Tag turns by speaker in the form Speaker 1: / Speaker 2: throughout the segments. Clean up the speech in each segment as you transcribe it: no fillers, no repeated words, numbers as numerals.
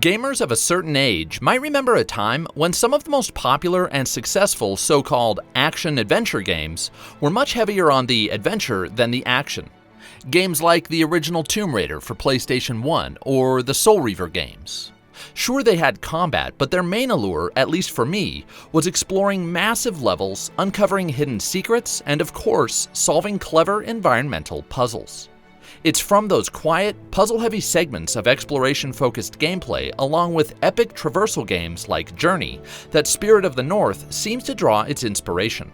Speaker 1: Gamers of a certain age might remember a time when some of the most popular and successful so-called action-adventure games were much heavier on the adventure than the action. Games like the original Tomb Raider for PlayStation 1 or the Soul Reaver games. Sure, they had combat, but their main allure, at least for me, was exploring massive levels, uncovering hidden secrets, and of course, solving clever environmental puzzles. It's from those quiet, puzzle-heavy segments of exploration-focused gameplay, along with epic traversal games like Journey, that Spirit of the North seems to draw its inspiration.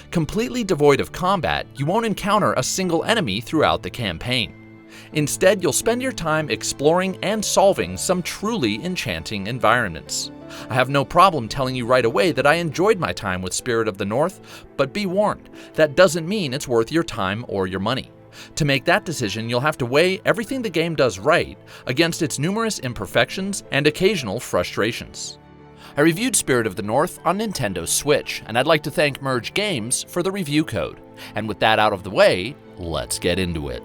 Speaker 1: Completely devoid of combat, you won't encounter a single enemy throughout the campaign. Instead, you'll spend your time exploring and solving some truly enchanting environments. I have no problem telling you right away that I enjoyed my time with Spirit of the North, but be warned, that doesn't mean it's worth your time or your money. To make that decision, you'll have to weigh everything the game does right against its numerous imperfections and occasional frustrations. I reviewed Spirit of the North on Nintendo Switch, and I'd like to thank Merge Games for the review code. And with that out of the way, let's get into it.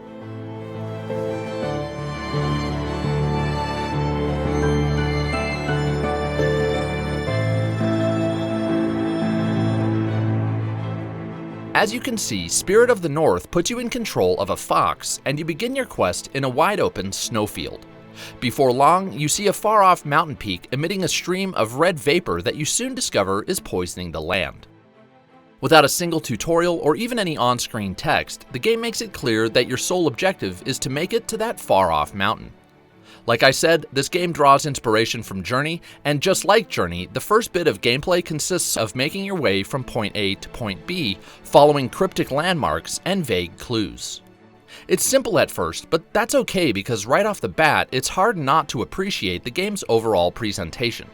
Speaker 1: As you can see, Spirit of the North puts you in control of a fox, and you begin your quest in a wide-open snowfield. Before long, you see a far-off mountain peak emitting a stream of red vapor that you soon discover is poisoning the land. Without a single tutorial or even any on-screen text, the game makes it clear that your sole objective is to make it to that far-off mountain. Like I said, this game draws inspiration from Journey, and just like Journey, the first bit of gameplay consists of making your way from point A to point B, following cryptic landmarks and vague clues. It's simple at first, but that's okay because right off the bat, it's hard not to appreciate the game's overall presentation.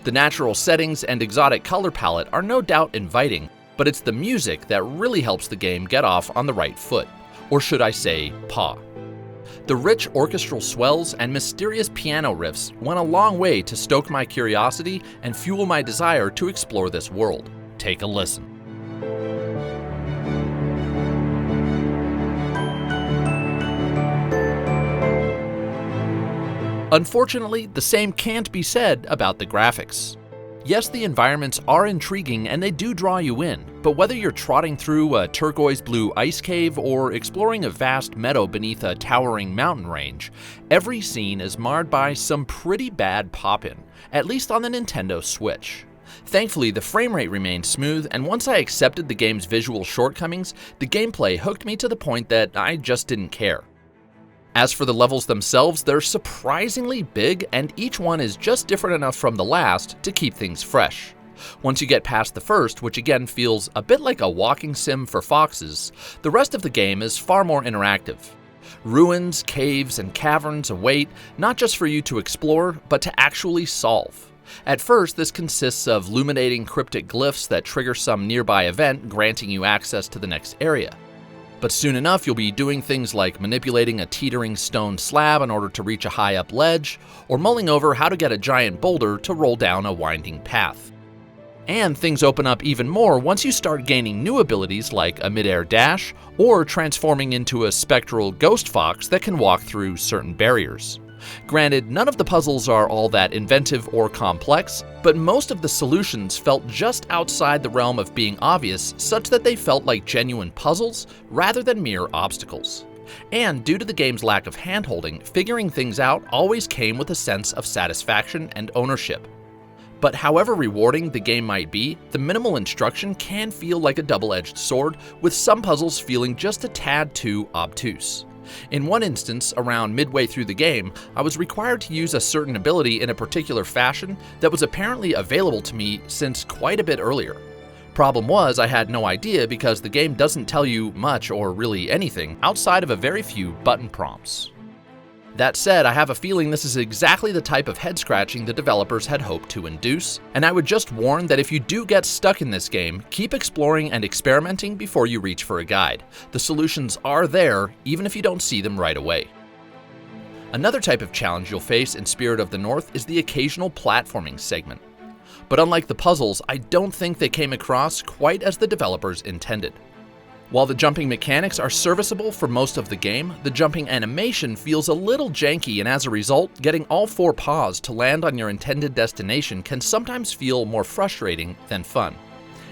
Speaker 1: The natural settings and exotic color palette are no doubt inviting, but it's the music that really helps the game get off on the right foot, or should I say, paw. The rich orchestral swells and mysterious piano riffs went a long way to stoke my curiosity and fuel my desire to explore this world. Take a listen. Unfortunately, the same can't be said about the graphics. Yes, the environments are intriguing and they do draw you in, but whether you're trotting through a turquoise blue ice cave or exploring a vast meadow beneath a towering mountain range, every scene is marred by some pretty bad pop-in, at least on the Nintendo Switch. Thankfully, the frame rate remained smooth, and once I accepted the game's visual shortcomings, the gameplay hooked me to the point that I just didn't care. As for the levels themselves, they're surprisingly big, and each one is just different enough from the last to keep things fresh. Once you get past the first, which again feels a bit like a walking sim for foxes, the rest of the game is far more interactive. Ruins, caves, and caverns await, not just for you to explore, but to actually solve. At first, this consists of illuminating cryptic glyphs that trigger some nearby event, granting you access to the next area. But soon enough, you'll be doing things like manipulating a teetering stone slab in order to reach a high-up ledge, or mulling over how to get a giant boulder to roll down a winding path. And things open up even more once you start gaining new abilities like a mid-air dash, or transforming into a spectral ghost fox that can walk through certain barriers. Granted, none of the puzzles are all that inventive or complex, but most of the solutions felt just outside the realm of being obvious, such that they felt like genuine puzzles rather than mere obstacles. And due to the game's lack of handholding, figuring things out always came with a sense of satisfaction and ownership. But however rewarding the game might be, the minimal instruction can feel like a double-edged sword, with some puzzles feeling just a tad too obtuse. In one instance, around midway through the game, I was required to use a certain ability in a particular fashion that was apparently available to me since quite a bit earlier. Problem was, I had no idea because the game doesn't tell you much or really anything outside of a very few button prompts. That said, I have a feeling this is exactly the type of head-scratching the developers had hoped to induce, and I would just warn that if you do get stuck in this game, keep exploring and experimenting before you reach for a guide. The solutions are there, even if you don't see them right away. Another type of challenge you'll face in Spirit of the North is the occasional platforming segment. But unlike the puzzles, I don't think they came across quite as the developers intended. While the jumping mechanics are serviceable for most of the game, the jumping animation feels a little janky, and as a result, getting all 4 paws to land on your intended destination can sometimes feel more frustrating than fun,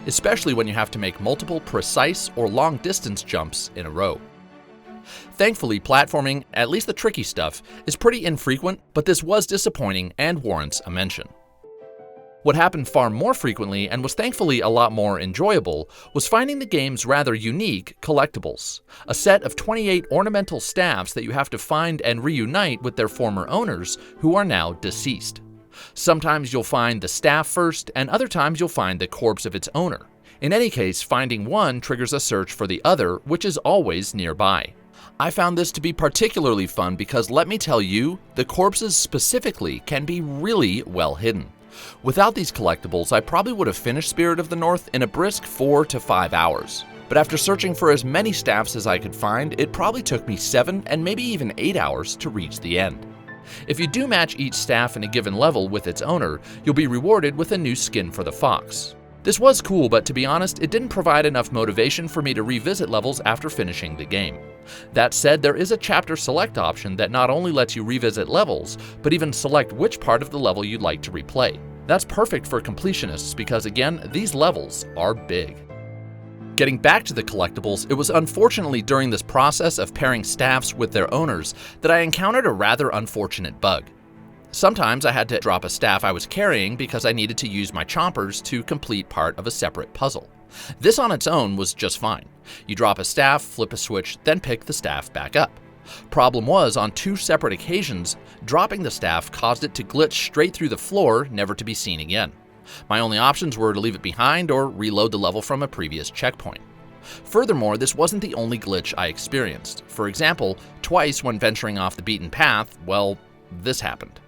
Speaker 1: especially when you have to make multiple precise or long-distance jumps in a row. Thankfully, platforming, at least the tricky stuff, is pretty infrequent, but this was disappointing and warrants a mention. What happened far more frequently, and was thankfully a lot more enjoyable, was finding the game's rather unique collectibles, a set of 28 ornamental staffs that you have to find and reunite with their former owners, who are now deceased. Sometimes you'll find the staff first, and other times you'll find the corpse of its owner. In any case, finding one triggers a search for the other, which is always nearby. I found this to be particularly fun because, let me tell you, the corpses specifically can be really well hidden. Without these collectibles, I probably would have finished Spirit of the North in a brisk 4 to 5 hours. But after searching for as many staffs as I could find, it probably took me 7 and maybe even 8 hours to reach the end. If you do match each staff in a given level with its owner, you'll be rewarded with a new skin for the fox. This was cool, but to be honest, it didn't provide enough motivation for me to revisit levels after finishing the game. That said, there is a chapter select option that not only lets you revisit levels, but even select which part of the level you'd like to replay. That's perfect for completionists because, again, these levels are big. Getting back to the collectibles, it was unfortunately during this process of pairing staffs with their owners that I encountered a rather unfortunate bug. Sometimes I had to drop a staff I was carrying because I needed to use my chompers to complete part of a separate puzzle. This on its own was just fine. You drop a staff, flip a switch, then pick the staff back up. Problem was, on 2 separate occasions, dropping the staff caused it to glitch straight through the floor, never to be seen again. My only options were to leave it behind or reload the level from a previous checkpoint. Furthermore, this wasn't the only glitch I experienced. For example, twice when venturing off the beaten path, well, this happened.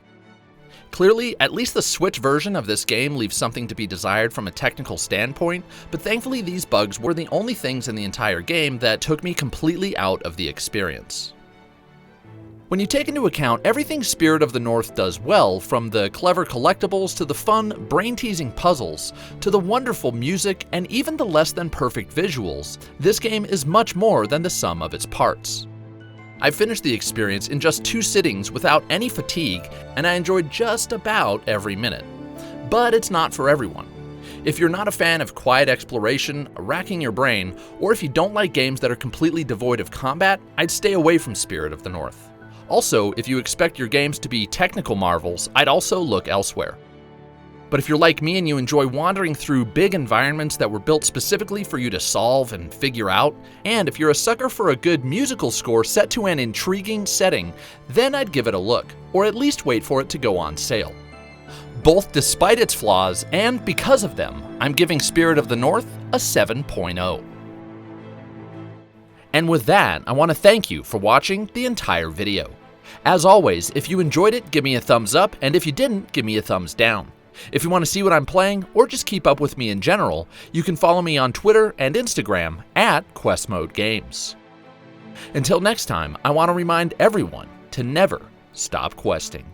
Speaker 1: Clearly, at least the Switch version of this game leaves something to be desired from a technical standpoint, but thankfully these bugs were the only things in the entire game that took me completely out of the experience. When you take into account everything Spirit of the North does well, from the clever collectibles to the fun, brain-teasing puzzles, to the wonderful music and even the less than perfect visuals, this game is much more than the sum of its parts. I finished the experience in just 2 sittings without any fatigue, and I enjoyed just about every minute. But it's not for everyone. If you're not a fan of quiet exploration, racking your brain, or if you don't like games that are completely devoid of combat, I'd stay away from Spirit of the North. Also, if you expect your games to be technical marvels, I'd also look elsewhere. But if you're like me and you enjoy wandering through big environments that were built specifically for you to solve and figure out, and if you're a sucker for a good musical score set to an intriguing setting, then I'd give it a look, or at least wait for it to go on sale. Both despite its flaws and because of them, I'm giving Spirit of the North a 7.0. And with that, I want to thank you for watching the entire video. As always, if you enjoyed it, give me a thumbs up, and if you didn't, give me a thumbs down. If you want to see what I'm playing, or just keep up with me in general, you can follow me on Twitter and Instagram at QuestModeGames. Until next time, I want to remind everyone to never stop questing.